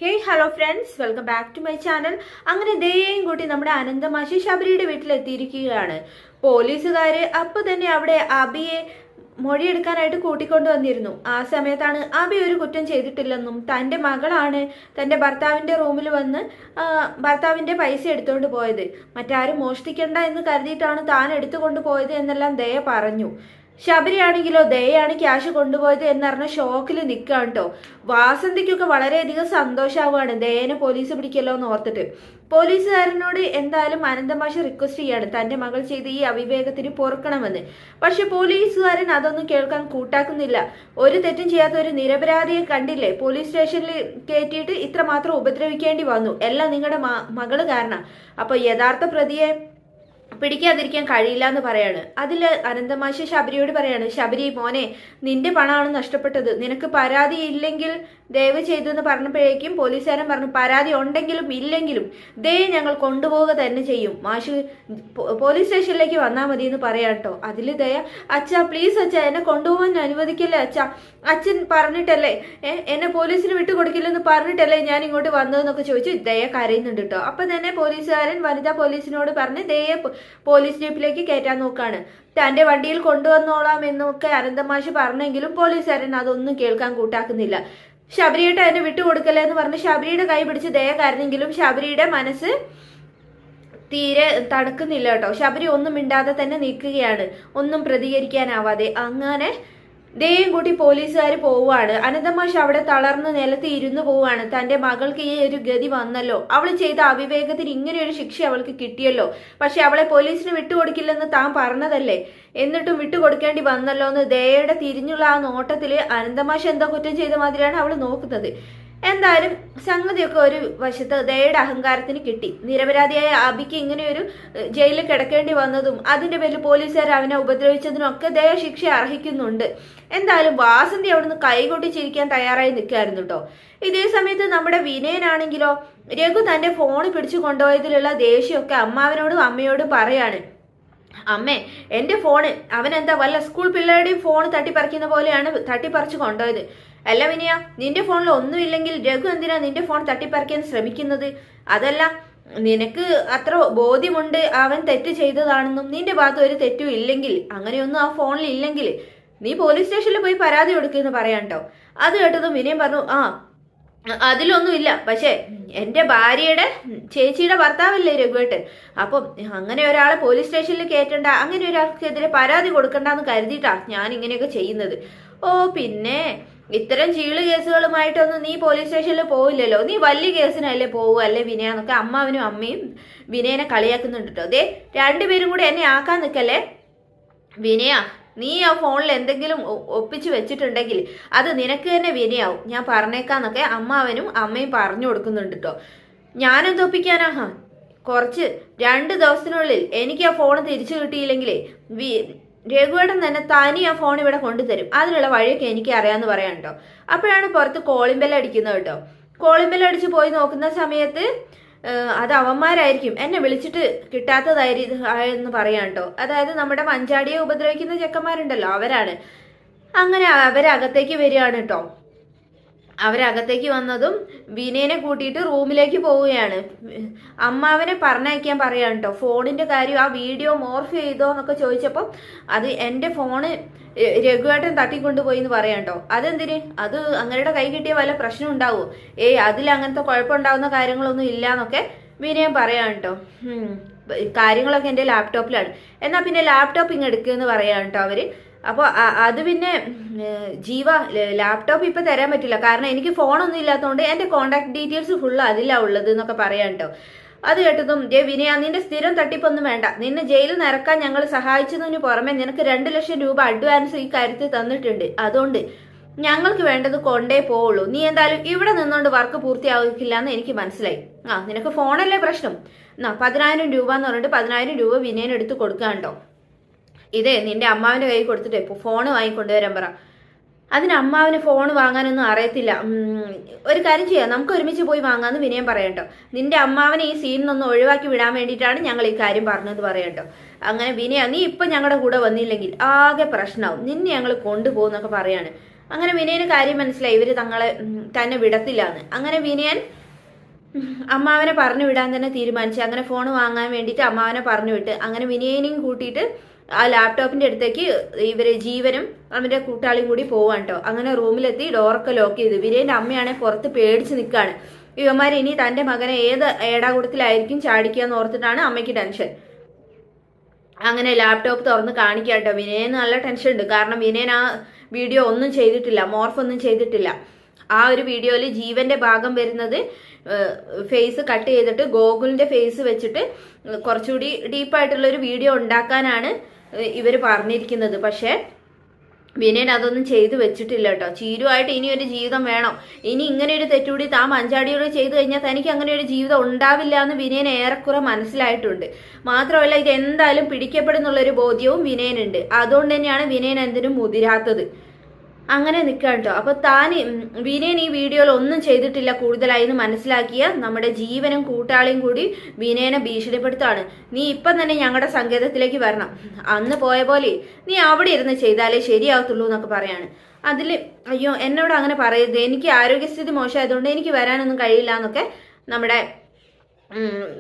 Hey hello friends, welcome back to my channel. അങ്ങനെ ദയയും കൂട്ടി നമ്മുടെ അനന്തമാഷി ശബരിയുടെ വീട്ടിലെത്തിയിരിക്കുകയാണ്. പോലീസുകാര് അപ്പൊ തന്നെ അവിടെ അബിയെ മൊഴിയെടുക്കാനായിട്ട് കൂട്ടിക്കൊണ്ടു വന്നിരുന്നു. ആ സമയത്താണ് അബി ഒരു കുറ്റം ചെയ്തിട്ടില്ലെന്നും തന്റെ മകളാണ് തന്റെ ഭർത്താവിന്റെ റൂമിൽ വന്ന് ഭർത്താവിന്റെ പൈസ എടുത്തുകൊണ്ട് പോയത്, മറ്റാരും മോഷ്ടിക്കണ്ട എന്ന് കരുതിയിട്ടാണ് താൻ എടുത്തുകൊണ്ട് പോയത് എന്നെല്ലാം ദയ പറഞ്ഞു. ശബരിയാണെങ്കിലോ ദയയാണ് ക്യാഷ് കൊണ്ടുപോയത് എന്നറിഞ്ഞ ഷോക്കിൽ നിൽക്കുകയാണ് കേട്ടോ. വാസന്തിക്കൊക്കെ വളരെയധികം സന്തോഷമാവുകയാണ് ദയനെ പോലീസ് പിടിക്കല്ലോ എന്ന് ഓർത്തിട്ട്. പോലീസുകാരനോട് എന്തായാലും അനന്തമാഷി റിക്വസ്റ്റ് ചെയ്യാണ് തന്റെ മകൾ ചെയ്ത് ഈ അവിവേകത്തിന് പൊറുക്കണമെന്ന്. പക്ഷെ പോലീസുകാരൻ അതൊന്നും കേൾക്കാൻ കൂട്ടാക്കുന്നില്ല. ഒരു തെറ്റും ചെയ്യാത്ത ഒരു നിരപരാധിയെ കണ്ടില്ലേ പോലീസ് സ്റ്റേഷനിൽ കയറ്റിയിട്ട് ഇത്രമാത്രം ഉപദ്രവിക്കേണ്ടി വന്നു, എല്ലാം നിങ്ങളുടെ മകള് കാരണം. അപ്പൊ യഥാർത്ഥ പ്രതിയെ പിടിക്കാതിരിക്കാൻ കഴിയില്ല എന്ന് പറയാണ്. അതിൽ അനന്തമാഷി ശബരിയോട് പറയാണ്, ശബരി മോനെ, നിന്റെ പണമാണ് നഷ്ടപ്പെട്ടത്, നിനക്ക് പരാതി ഇല്ലെങ്കിൽ ദയവ് ചെയ്തെന്ന് പറഞ്ഞപ്പോഴേക്കും പോലീസുകാരൻ പറഞ്ഞു പരാതി ഉണ്ടെങ്കിലും ഇല്ലെങ്കിലും ദയ ഞങ്ങൾ കൊണ്ടുപോവുക തന്നെ ചെയ്യും, മാഷ് പോലീസ് സ്റ്റേഷനിലേക്ക് വന്നാൽ മതി എന്ന് പറയാട്ടോ. അതിൽ ദയ, അച്ഛാ പ്ലീസ് അച്ഛാ എന്നെ കൊണ്ടുപോകാൻ അനുവദിക്കില്ലേ അച്ഛാ, അച്ഛൻ പറഞ്ഞിട്ടല്ലേ എന്നെ പോലീസിന് വിട്ടുകൊടുക്കില്ലെന്ന് പറഞ്ഞിട്ടല്ലേ ഞാൻ ഇങ്ങോട്ട് വന്നതെന്നൊക്കെ ചോദിച്ചു ദയ കരയുന്നുണ്ട് കേട്ടോ. അപ്പൊ തന്നെ പോലീസുകാരൻ വനിതാ പോലീസിനോട് പറഞ്ഞ് ദയെ പോലീസ് ജീപ്പിലേക്ക് കയറ്റാൻ നോക്കാണ്. തന്റെ വണ്ടിയിൽ കൊണ്ടുവന്നോളാം എന്നൊക്കെ അനന്തമാഷി പറഞ്ഞെങ്കിലും പോലീസുകാരൻ അതൊന്നും കേൾക്കാൻ കൂട്ടാക്കുന്നില്ല. ശബരിയുടെ എന്നെ വിട്ടുകൊടുക്കല്ലേ എന്ന് പറഞ്ഞ് ശബരിയുടെ കൈ പിടിച്ച് ദയ കരഞ്ഞെങ്കിലും ശബരിയുടെ മനസ്സ് തീരെ തണുക്കുന്നില്ല കേട്ടോ. ശബരി ഒന്നും മിണ്ടാതെ തന്നെ നിൽക്കുകയാണ്, ഒന്നും പ്രതികരിക്കാനാവാതെ. അങ്ങനെ ദയയും കൂട്ടി പോലീസുകാർ പോവുകയാണ്. അനന്തമാഷ് അവിടെ തളർന്ന് നിലത്ത് ഇരുന്ന് പോവുകയാണ്. തന്റെ മകൾക്ക് ഈ ഒരു ഗതി വന്നല്ലോ, അവൾ ചെയ്ത അവിവേകത്തിന് ഇങ്ങനെ ഒരു ശിക്ഷ അവൾക്ക് കിട്ടിയല്ലോ, പക്ഷെ അവളെ പോലീസിന് വിട്ടുകൊടുക്കില്ലെന്ന് താൻ പറഞ്ഞതല്ലേ, എന്നിട്ടും വിട്ടുകൊടുക്കേണ്ടി വന്നല്ലോ എന്ന് ദയയുടെ തിരിഞ്ഞുള്ള ആ നോട്ടത്തില് അനന്തമാഷ് എന്താ കുറ്റം ചെയ്ത മാതിരിയാണ് അവൾ നോക്കുന്നത്. എന്തായാലും സംഗതിയൊക്കെ ഒരു വശത്ത് ദയയുടെ അഹങ്കാരത്തിന് കിട്ടി. നിരപരാധിയായ അബിക്ക് ഇങ്ങനെയൊരു ജയിലിൽ കിടക്കേണ്ടി വന്നതും അതിന്റെ പേരിൽ പോലീസുകാർ അവനെ ഉപദ്രവിച്ചതിനും ഒക്കെ ദയ ശിക്ഷ അർഹിക്കുന്നുണ്ട്. എന്തായാലും വാസന്തി അവിടുന്ന് കൈകൊട്ടി ചിരിക്കാൻ തയ്യാറായി നിൽക്കായിരുന്നു കേട്ടോ. ഇതേ സമയത്ത് നമ്മുടെ വിനയനാണെങ്കിലോ രഘു തന്റെ ഫോൺ പിടിച്ചു കൊണ്ടുപോയതിലുള്ള ദേഷ്യമൊക്കെ അമ്മാവനോടും അമ്മയോടും പറയാണ്. അമ്മേ, എന്റെ ഫോണ് അവനെന്താ വല്ല സ്കൂൾ പിള്ളേരുടെയും ഫോൺ തട്ടിപ്പറിക്കുന്ന പോലെയാണ് തട്ടിപ്പറിച്ചു കൊണ്ടുപോയത്. അല്ല വിനയ, നിന്റെ ഫോണിൽ ഒന്നുമില്ലെങ്കിൽ രഘു എന്തിനാ നിന്റെ ഫോൺ തട്ടിപ്പറിക്കാൻ ശ്രമിക്കുന്നത്? അതല്ല, നിനക്ക് അത്ര ബോധ്യമുണ്ട് അവൻ തെറ്റ് ചെയ്തതാണെന്നും നിന്റെ ഭാഗത്ത് ഒരു തെറ്റും ഇല്ലെങ്കിൽ, അങ്ങനെയൊന്നും ആ ഫോണിൽ ഇല്ലെങ്കിൽ നീ പോലീസ് സ്റ്റേഷനിൽ പോയി പരാതി കൊടുക്കുമെന്ന് പറയാൻ കേട്ടോ. അത് കേട്ടതും വിനയം പറഞ്ഞു, അതിലൊന്നുമില്ല, പക്ഷെ എൻ്റെ ഭാര്യയുടെ ചേച്ചിയുടെ ഭർത്താവല്ലേ രഘുവേട്ടൻ, അപ്പം അങ്ങനെ ഒരാളെ പോലീസ് സ്റ്റേഷനിൽ കയറ്റണ്ട, അങ്ങനെ ഒരാൾക്കെതിരെ പരാതി കൊടുക്കണ്ടെന്ന് കരുതിയിട്ടാ ഞാൻ ഇങ്ങനെയൊക്കെ ചെയ്യുന്നത്. ഓ പിന്നെ ഇത്തരം ചീള് കേസുകളുമായിട്ടൊന്നും നീ പോലീസ് സ്റ്റേഷനിൽ പോവില്ലല്ലോ, നീ വലിയ കേസിനല്ലേ പോവുക അല്ലേ വിനയ എന്നൊക്കെ അമ്മാവനും അമ്മയും വിനയനെ കളിയാക്കുന്നുണ്ട് കേട്ടോ. അതെ, രണ്ടുപേരും കൂടെ എന്നെ ആക്കാൻ നിൽക്കല്ലേ വിനയ, നീ ആ ഫോണിൽ എന്തെങ്കിലും ഒപ്പിച്ച് വെച്ചിട്ടുണ്ടെങ്കിൽ അത് നിനക്ക് തന്നെ വിനയാവും, ഞാൻ പറഞ്ഞേക്കാന്നൊക്കെ അമ്മാവനും അമ്മയും പറഞ്ഞു കൊടുക്കുന്നുണ്ട് കേട്ടോ. ഞാനെന്തൊപ്പിക്കാനാ, കുറച്ച് 2 ദിവസത്തിനുള്ളിൽ എനിക്ക് ആ ഫോൺ തിരിച്ചു കിട്ടിയില്ലെങ്കിലേ രഘുവേട്ടൻ തന്നെ തനി ആ ഫോൺ ഇവിടെ കൊണ്ടുതരും, അതിനുള്ള വഴിയൊക്കെ എനിക്ക് അറിയാമെന്ന് പറയാം കേട്ടോ. അപ്പോഴാണ് പുറത്ത് കോളിംഗ് ബെൽ അടിക്കുന്നത് കേട്ടോ. കോളിംഗ് ബെൽ അടിച്ച് പോയി നോക്കുന്ന സമയത്ത് അത് അവന്മാരായിരിക്കും, എന്നെ വിളിച്ചിട്ട് കിട്ടാത്തതായിരിക്കും എന്ന് പറയാം കേട്ടോ. അതായത് നമ്മുടെ മഞ്ചാടിയെ ഉപദ്രവിക്കുന്ന ചെക്കന്മാരുണ്ടല്ലോ, അവരാണ്. അങ്ങനെ അവരകത്തേക്ക് വരികയാണ് കേട്ടോ. അവരകത്തേക്ക് വന്നതും വിനയനെ കൂട്ടിയിട്ട് റൂമിലേക്ക് പോവുകയാണ്. അമ്മാവനെ പറഞ്ഞയക്കാൻ പറയാണ് കേട്ടോ. ഫോണിന്റെ കാര്യം ആ വീഡിയോ മോർഫ് ചെയ്തോ എന്നൊക്കെ ചോദിച്ചപ്പോൾ അത് എൻ്റെ ഫോണ് രഘുവേട്ടൻ തട്ടിക്കൊണ്ടുപോയി എന്ന് പറയാം കേട്ടോ. അതെന്തിന്, അത് അങ്ങയുടെ കൈ കിട്ടിയ വല്ല പ്രശ്നം ഉണ്ടാവുമോ? അതിൽ അങ്ങനത്തെ കുഴപ്പമുണ്ടാവുന്ന കാര്യങ്ങളൊന്നും ഇല്ല എന്നൊക്കെ വിനയം പറയാം കേട്ടോ. കാര്യങ്ങളൊക്കെ എൻ്റെ ലാപ്ടോപ്പിലാണ്, എന്നാൽ പിന്നെ ലാപ്ടോപ്പ് ഇങ്ങ് എടുക്കുമെന്ന് പറയാം കേട്ടോ അവര്. അപ്പോൾ അത് പിന്നെ ജീവ ലാപ്ടോപ്പ് ഇപ്പം തരാൻ പറ്റില്ല, കാരണം എനിക്ക് ഫോണൊന്നും ഇല്ലാത്തതുകൊണ്ട് എൻ്റെ കോൺടാക്ട് ഡീറ്റെയിൽസ് ഫുള്ള് അതിലാണ് ഉള്ളത് എന്നൊക്കെ പറയാം കേട്ടോ. അത് കേട്ടതും വിനയ, നിന്റെ സ്ഥിരം തട്ടിപ്പൊന്നും വേണ്ട, നിന്നെ ജയിലിൽ നിറക്കാൻ ഞങ്ങൾ സഹായിച്ചതിന് പുറമെ നിനക്ക് 2 ലക്ഷം രൂപ അഡ്വാൻസ് ഈ കാര്യത്തിൽ തന്നിട്ടുണ്ട്, അതുകൊണ്ട് ഞങ്ങൾക്ക് വേണ്ടത് കൊണ്ടേ പോവുള്ളൂ. നീ എന്തായാലും ഇവിടെ നിന്നുകൊണ്ട് വർക്ക് പൂർത്തിയാക്കില്ല എന്ന് എനിക്ക് മനസ്സിലായി. നിനക്ക് ഫോണല്ലേ പ്രശ്നം, 10,000 രൂപ എന്ന് പറഞ്ഞിട്ട് 10,000 രൂപ വിനയനെടുത്ത് കൊടുക്കാണ്ടോ. ഇതേ നിന്റെ അമ്മാവിന്റെ കൈ കൊടുത്തിട്ട് ഫോണ് വാങ്ങിക്കൊണ്ടുവരാൻ പറ. അതിന് അമ്മാവിന് ഫോൺ വാങ്ങാനൊന്നും അറിയത്തില്ല. ഒരു കാര്യം ചെയ്യാം, നമുക്ക് ഒരുമിച്ച് പോയി വാങ്ങാമെന്ന് വിനയം പറയട്ടോ. നിന്റെ അമ്മാവനെ ഈ സീനിൽ നിന്ന് ഒഴിവാക്കി വിടാൻ വേണ്ടിയിട്ടാണ് ഞങ്ങൾ ഈ കാര്യം പറഞ്ഞത് പറയട്ടോ. അങ്ങനെ വിനയ, നീ ഇപ്പം ഞങ്ങളുടെ കൂടെ വന്നില്ലെങ്കിൽ ആകെ പ്രശ്നമാവും, നിന്നെ ഞങ്ങൾ കൊണ്ടുപോകുന്നൊക്കെ പറയാണ്. അങ്ങനെ വിനയന് കാര്യം മനസ്സിലായി, ഇവര് തന്നെ വിടത്തില്ല എന്ന്. അങ്ങനെ വിനയൻ അമ്മാവനെ പറഞ്ഞു വിടാൻ തന്നെ തീരുമാനിച്ചു. അങ്ങനെ ഫോൺ വാങ്ങാൻ വേണ്ടിയിട്ട് അമ്മാവനെ പറഞ്ഞു വിട്ട് അങ്ങനെ വിനയനെയും കൂട്ടിയിട്ട് ആ ലാപ്ടോപ്പിന്റെ അടുത്തേക്ക് ഇവര് ജീവനും അവന്റെ കൂട്ടാളിയും കൂടി പോവാൻ കേട്ടോ. അങ്ങനെ റൂമിലെത്തി ഡോറൊക്കെ ലോക്ക് ചെയ്തു. വിനയന്റെ അമ്മയാണെ പുറത്ത് പേടിച്ച് നിൽക്കുകയാണ്. ഇവന്മാർ ഇനി തന്റെ മകനെ ഏത് ഏടാകൂടത്തിലായിരിക്കും ചാടിക്കുക എന്ന് ഓർത്തിട്ടാണ് അമ്മയ്ക്ക് ടെൻഷൻ. അങ്ങനെ ലാപ്ടോപ്പ് തുറന്ന് കാണിക്കാം കേട്ടോ. വിനയന് നല്ല ടെൻഷൻ ഉണ്ട്. കാരണം വിനയൻ ആ വീഡിയോ ഒന്നും ചെയ്തിട്ടില്ല, മോർഫൊന്നും ചെയ്തിട്ടില്ല. ആ ഒരു വീഡിയോയിൽ ജീവന്റെ ഭാഗം വരുന്നത് ഫേസ് കട്ട് ചെയ്തിട്ട് ഗോകുലിന്റെ ഫേസ് വെച്ചിട്ട് കുറച്ചുകൂടി ഡീപ്പായിട്ടുള്ളൊരു വീഡിയോ ഉണ്ടാക്കാനാണ് ഇവർ പറഞ്ഞിരിക്കുന്നത്. പക്ഷേ വിനയൻ അതൊന്നും ചെയ്തു വെച്ചിട്ടില്ല കേട്ടോ. ചീരുമായിട്ട് ഇനി ഒരു ജീവിതം വേണം. ഇനി ഇങ്ങനെ ഒരു തെറ്റുകൂടി താൻ മഞ്ചാടിയോട് ചെയ്തു കഴിഞ്ഞാൽ തനിക്ക് അങ്ങനെ ഒരു ജീവിതം ഉണ്ടാവില്ല എന്ന് വിനയൻ ഏറെക്കുറെ മനസ്സിലായിട്ടുണ്ട്. മാത്രമല്ല ഇത് എന്തായാലും പിടിക്കപ്പെടുന്നുള്ളൊരു ബോധ്യവും വിനയനുണ്ട്. അതുകൊണ്ട് തന്നെയാണ് വിനയൻ എന്തിനും മുതിരാത്തത്. അങ്ങനെ നിൽക്കാം കേട്ടോ. അപ്പൊ വിനയൻ ഈ വീഡിയോയിൽ ഒന്നും ചെയ്തിട്ടില്ല കൂടുതലായി എന്ന് മനസ്സിലാക്കിയ നമ്മുടെ ജീവനും കൂട്ടാളിയും കൂടി വിനയനെ ഭീഷണിപ്പെടുത്താണ്. നീ ഇപ്പം തന്നെ ഞങ്ങളുടെ സങ്കേതത്തിലേക്ക് വരണം, അന്ന് പോയ പോലെ നീ അവിടെ ഇരുന്ന് ചെയ്താലേ ശരിയാവത്തുള്ളൂ എന്നൊക്കെ പറയാണ്. അതിൽ അയ്യോ എന്നോട് അങ്ങനെ പറയരുത്, എനിക്ക് ആരോഗ്യസ്ഥിതി മോശമായതുകൊണ്ട് എനിക്ക് വരാനൊന്നും കഴിയില്ല എന്നൊക്കെ നമ്മുടെ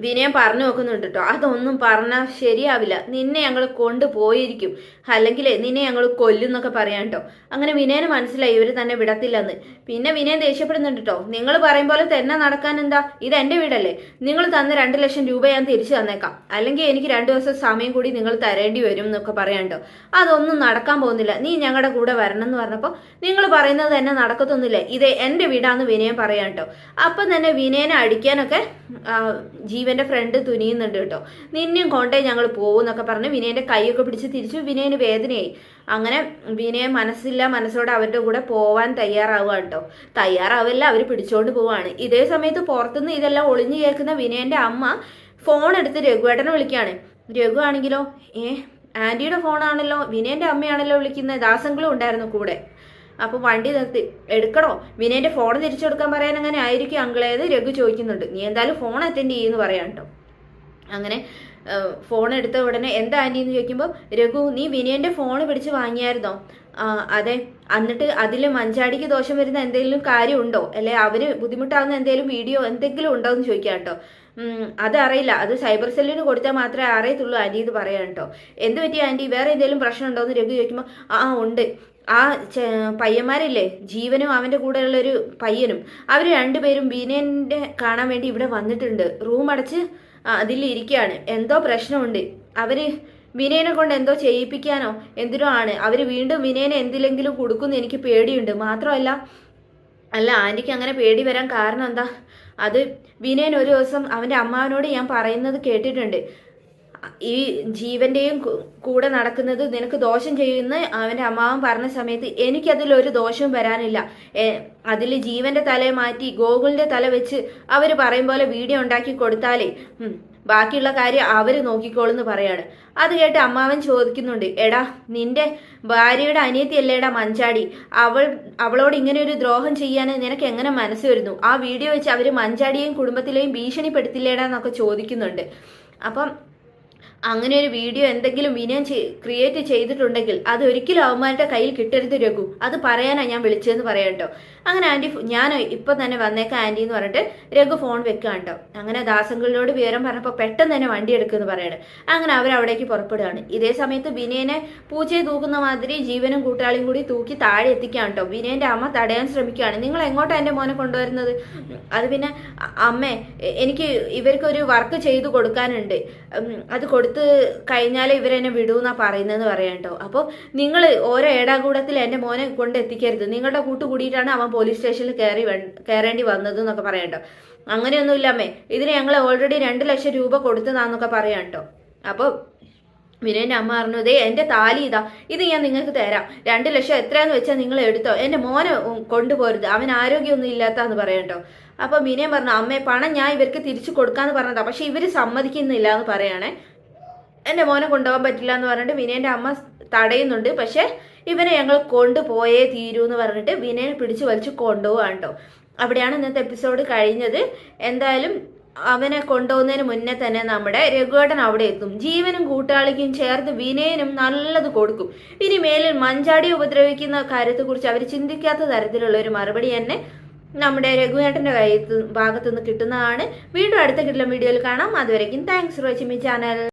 വിനയം പറഞ്ഞു നോക്കുന്നുണ്ട് കേട്ടോ. അതൊന്നും പറഞ്ഞാൽ ശരിയാവില്ല, നിന്നെ ഞങ്ങൾ കൊണ്ടുപോയിരിക്കും, അല്ലെങ്കിൽ നിന്നെ ഞങ്ങൾ കൊല്ലും എന്നൊക്കെ പറയാൻ കേട്ടോ. അങ്ങനെ വിനയന് മനസ്സിലായി ഇവർ തന്നെ വിടത്തില്ലെന്ന്. പിന്നെ വിനയൻ ദേഷ്യപ്പെടുന്നുണ്ട് കേട്ടോ. നിങ്ങൾ പറയും പോലെ തന്നെ നടക്കാൻ എന്താ, ഇത് എൻ്റെ വീടല്ലേ, നിങ്ങൾ തന്ന 2 ലക്ഷം രൂപ ഞാൻ തിരിച്ചു തന്നേക്കാം, അല്ലെങ്കിൽ എനിക്ക് 2 ദിവസം സമയം കൂടി നിങ്ങൾ തരേണ്ടി വരും എന്നൊക്കെ പറയാൻ കേട്ടോ. അതൊന്നും നടക്കാൻ പോകുന്നില്ല, നീ ഞങ്ങളുടെ കൂടെ വരണം എന്ന് പറഞ്ഞപ്പോൾ നിങ്ങൾ പറയുന്നത് തന്നെ നടക്കത്തൊന്നുമില്ല, ഇത് എൻ്റെ വീടാന്ന് വിനയൻ പറയാൻ കേട്ടോ. അപ്പം തന്നെ വിനയനെ അടിക്കാനൊക്കെ ജീവന്റെ ഫ്രണ്ട് തുനിയുന്നുണ്ട് കേട്ടോ. നിന്നെയും കൊണ്ടേ ഞങ്ങൾ പോകും എന്നൊക്കെ പറഞ്ഞ് വിനയന്റെ കൈയൊക്കെ പിടിച്ച് തിരിച്ചു. വിനയന് വേദനയായി. അങ്ങനെ വിനയൻ മനസ്സോടെ അവരുടെ കൂടെ പോവാൻ തയ്യാറാവുക കേട്ടോ. തയ്യാറാവില്ല, അവർ പിടിച്ചോണ്ട് പോവാണ്. ഇതേ സമയത്ത് പുറത്തുനിന്ന് ഇതെല്ലാം ഒളിഞ്ഞു കേൾക്കുന്ന വിനയന്റെ അമ്മ ഫോൺ എടുത്ത് രഘുവേട്ടനെ വിളിക്കുകയാണ്. രഘു ആണെങ്കിലോ ആന്റിയുടെ ഫോണാണല്ലോ, വിനയന്റെ അമ്മയാണല്ലോ വിളിക്കുന്നത്, ദാസങ്ങളും ഉണ്ടായിരുന്നു കൂടെ. അപ്പൊ വണ്ടി നിർത്തി എടുക്കണോ, വിനയന്റെ ഫോൺ തിരിച്ചു കൊടുക്കാൻ പറയാൻ അങ്ങനെ ആയിരിക്കും അങ്കിളേത് രഘു ചോദിക്കുന്നുണ്ട്. നീ എന്തായാലും ഫോൺ അറ്റൻഡ് ചെയ്യുമെന്ന് പറയാം കേട്ടോ. അങ്ങനെ ഫോൺ എടുത്ത ഉടനെ എന്താ ആന്റി എന്ന് ചോദിക്കുമ്പോൾ രഘു നീ വിനയന്റെ ഫോൺ പിടിച്ച് വാങ്ങിയായിരുന്നോ? അതെ. എന്നിട്ട് അതിൽ മഞ്ചാടിക്ക് ദോഷം വരുന്ന എന്തെങ്കിലും കാര്യമുണ്ടോ, അല്ലെ അവര് ബുദ്ധിമുട്ടാവുന്ന എന്തെങ്കിലും വീഡിയോ എന്തെങ്കിലും ഉണ്ടോ എന്ന് ചോദിക്കാം കേട്ടോ. അതറിയില്ല, അത് സൈബർ സെല്ലിന് കൊടുത്താൽ മാത്രമേ അറിയത്തുള്ളൂ ആന്റി എന്ന് പറയാം കേട്ടോ. എന്ത് പറ്റി ആന്റി, വേറെ എന്തെങ്കിലും പ്രശ്നം ഉണ്ടോ എന്ന് രഘു ചോദിക്കുമ്പോൾ ഉണ്ട്, ആ പയ്യന്മാരില്ലേ ജീവനും അവന്റെ കൂടെയുള്ളൊരു പയ്യനും, അവർ രണ്ടുപേരും വിനയന്റെ കാണാൻ വേണ്ടി ഇവിടെ വന്നിട്ടുണ്ട്. റൂം അടച്ച് അതിലിരിക്കുകയാണ്. എന്തോ പ്രശ്നമുണ്ട്, അവര് വിനയനെ കൊണ്ട് എന്തോ ചെയ്യിപ്പിക്കാനോ എന്തിനോ ആണ്. അവര് വീണ്ടും വിനയനെ എന്തിലെങ്കിലും കൊടുക്കുമെന്ന് എനിക്ക് പേടിയുണ്ട്. മാത്രമല്ല ആന്റിക്ക് അങ്ങനെ പേടി വരാൻ കാരണം എന്താ, അത് വിനയൻ ഒരു ദിവസം അവന്റെ അമ്മാവനോട് ഞാൻ പറയുന്നത് കേട്ടിട്ടുണ്ട്. ഈ ജീവന്റെയും കൂടെ നടക്കുന്നത് നിനക്ക് ദോഷം ചെയ്യുന്ന അവന്റെ അമ്മാവൻ പറഞ്ഞ സമയത്ത് എനിക്കതിലൊരു ദോഷവും വരാനില്ല. അതിൽ ജീവന്റെ തലയെ മാറ്റി ഗോകുലിന്റെ തല വെച്ച് അവര് പറയും പോലെ വീഡിയോ ഉണ്ടാക്കി കൊടുത്താലേ ബാക്കിയുള്ള കാര്യം അവര് നോക്കിക്കോളെന്ന് പറയാണ്. അത് കേട്ട് അമ്മാവൻ ചോദിക്കുന്നുണ്ട്, എടാ നിന്റെ ഭാര്യയുടെ അനിയത്തിയല്ലേടാ മഞ്ചാടി, അവളോട് ഇങ്ങനെ ഒരു ദ്രോഹം ചെയ്യാൻ നിനക്ക് എങ്ങനെ മനസ്സ് വരുന്നു? ആ വീഡിയോ വെച്ച് അവര് മഞ്ചാടിയെയും കുടുംബത്തിലെയും ഭീഷണിപ്പെടുത്തില്ലേടാ എന്നൊക്കെ ചോദിക്കുന്നുണ്ട്. അപ്പം അങ്ങനെ ഒരു വീഡിയോ എന്തെങ്കിലും വിനയൻ ക്രിയേറ്റ് ചെയ്തിട്ടുണ്ടെങ്കിൽ അത് ഒരിക്കലും അവന്മാരുടെ കയ്യിൽ കിട്ടരുത് രഘു, അത് പറയാനാണ് ഞാൻ വിളിച്ചതെന്ന് പറയാം കേട്ടോ. അങ്ങനെ ആന്റി ഞാൻ ഇപ്പം തന്നെ വന്നേക്കാം ആന്റി എന്ന് പറഞ്ഞിട്ട് രഘു ഫോൺ വെക്കാൻ കേട്ടോ. അങ്ങനെ ദാസങ്ങളിലോട് വിവരം പറഞ്ഞപ്പോൾ പെട്ടെന്ന് തന്നെ വണ്ടി എടുക്കുമെന്ന് പറയാണ്. അങ്ങനെ അവരവിടേക്ക് പുറപ്പെടുകയാണ്. ഇതേ സമയത്ത് വിനയനെ പൂച്ചയെ തൂക്കുന്ന മാതിരി ജീവനും കൂട്ടാളിയും കൂടി തൂക്കി താഴെ എത്തിക്കാൻ കേട്ടോ. വിനയന്റെ അമ്മ തടയാൻ ശ്രമിക്കുകയാണ്. നിങ്ങൾ എങ്ങോട്ടാണ് എൻ്റെ മോനെ കൊണ്ടുവരുന്നത്? അത് പിന്നെ അമ്മേ എനിക്ക് ഇവർക്കൊരു വർക്ക് ചെയ്തു കൊടുക്കാനുണ്ട്, അത് കൊടുത്ത് കഴിഞ്ഞാലേ ഇവരെന്നെ വിടൂന്നാ പറയുന്നതെന്ന് പറയാം കേട്ടോ. അപ്പോൾ നിങ്ങൾ ഓരോ ഏടാകൂടത്തിൽ എൻ്റെ മോനെ കൊണ്ട് എത്തിക്കരുത്, നിങ്ങളുടെ കൂട്ടുകൂടിയിട്ടാണ് അവൻ പോലീസ് സ്റ്റേഷനിൽ കയറേണ്ടി വന്നത് എന്നൊക്കെ പറയാം കേട്ടോ. അങ്ങനെയൊന്നുമില്ല അമ്മേ, ഇതിന് ഞങ്ങൾ ഓൾറെഡി 2 ലക്ഷം രൂപ കൊടുത്തതാന്നൊക്കെ പറയാം കേട്ടോ. അപ്പോൾ വിനയന്റെ അമ്മ പറഞ്ഞു, ദേ എൻ്റെ താലി ഇതാ, ഇത് ഞാൻ നിങ്ങൾക്ക് തരാം, 2 ലക്ഷം എത്രയാന്ന് വെച്ചാൽ നിങ്ങൾ എടുത്തോ, എൻ്റെ മോനെ കൊണ്ടുപോരുത്, അവൻ ആരോഗ്യമൊന്നും ഇല്ലാത്താന്ന് പറയാം കേട്ടോ. അപ്പൊ വിനയൻ പറഞ്ഞു, അമ്മേ പണം ഞാൻ ഇവർക്ക് തിരിച്ചു കൊടുക്കാന്ന് പറഞ്ഞതാ, പക്ഷെ ഇവര് സമ്മതിക്കുന്നില്ല എന്ന് പറയണേ. എൻ്റെ മോനെ കൊണ്ടുപോകാൻ പറ്റില്ല എന്ന് പറഞ്ഞിട്ട് വിനയന്റെ അമ്മ തടയുന്നുണ്ട്. പക്ഷെ ഇവനെ ഞങ്ങൾ കൊണ്ടുപോയേ തീരൂ എന്ന് പറഞ്ഞിട്ട് വിനയനെ പിടിച്ചു വലിച്ചു കൊണ്ടുപോകാൻ കേട്ടോ. അവിടെയാണ് ഇന്നത്തെ എപ്പിസോഡ് കഴിഞ്ഞത്. എന്തായാലും അവനെ കൊണ്ടുപോകുന്നതിന് മുന്നേ തന്നെ നമ്മുടെ രഘുവേട്ടൻ അവിടെ എത്തും. ജീവനും കൂട്ടാളിക്കും ചേർത്ത് വിനയനും നല്ലത് കൊടുക്കും. ഇനി മേലിൽ മഞ്ചാടി ഉപദ്രവിക്കുന്ന കാര്യത്തെക്കുറിച്ച് അവർ ചിന്തിക്കാത്ത തരത്തിലുള്ള ഒരു മറുപടി തന്നെ നമ്മുടെ രഘുവേട്ടന്റെ ഭാഗത്തുനിന്ന് കിട്ടുന്നതാണ്. വീണ്ടും അടുത്ത കിട്ടുന്ന വീഡിയോയിൽ കാണാം. അതുവരേക്കും thanks for watching my channel.